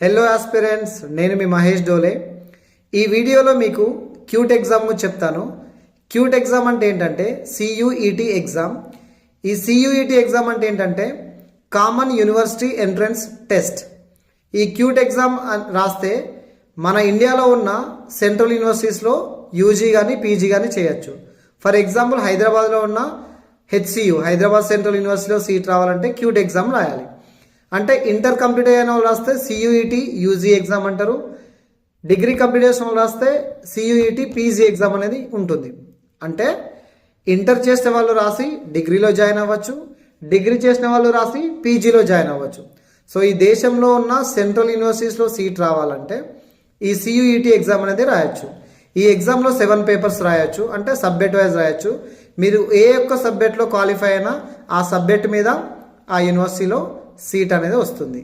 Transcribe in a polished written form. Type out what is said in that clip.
Hello aspirants, నేను మీ మహేష్ డోలే. ఈ వీడియోలో మీకు క్యూట్ ఎగ్జామ్ చెప్తాను. క్యూట్ ఎగ్జామ్ అంటే ఏంటంటే సియుఈటి ఎగ్జామ్. ఈ సియుఈటి ఎగ్జామ్ అంటే ఏంటంటే కామన్ యూనివర్సిటీ ఎంట్రన్స్ టెస్ట్. ఈ క్యూట్ ఎగ్జామ్ రాస్తే మన ఇండియాలో ఉన్న సెంట్రల్ యూనివర్సిటీస్లో యూజీ కానీ పీజీ కానీ చేయొచ్చు. ఫర్ ఎగ్జాంపుల్ హైదరాబాద్లో ఉన్న హెచ్సియు, హైదరాబాద్ సెంట్రల్ యూనివర్సిటీలో సీట్ రావాలంటే క్యూట్ ఎగ్జామ్ రాయాలి. అంటే ఇంటర్ కంప్లీట్ అయిన వాళ్ళు రాస్తే సియుఈటి యూజీ ఎగ్జామ్ అంటారు. డిగ్రీ కంప్లీట్ చేసిన వాళ్ళు రాస్తే సియుఈటి పీజీ ఎగ్జామ్ అనేది ఉంటుంది. అంటే ఇంటర్ చేసిన వాళ్ళు రాసి డిగ్రీలో జాయిన్ అవ్వచ్చు, డిగ్రీ చేసిన వాళ్ళు రాసి పీజీలో జాయిన్ అవ్వచ్చు. సో ఈ దేశంలో ఉన్న సెంట్రల్ యూనివర్సిటీస్లో సీట్ రావాలంటే ఈ సియుఈటి ఎగ్జామ్ అనేది రాయొచ్చు. ఈ ఎగ్జామ్లో 7 పేపర్స్ రాయొచ్చు. అంటే సబ్జెక్ట్ వైజ్ రాయొచ్చు. మీరు ఏ ఒక్క సబ్జెక్ట్లో క్వాలిఫై అయినా ఆ సబ్జెక్ట్ మీద ఆ యూనివర్సిటీలో సీట్ అనేది వస్తుంది.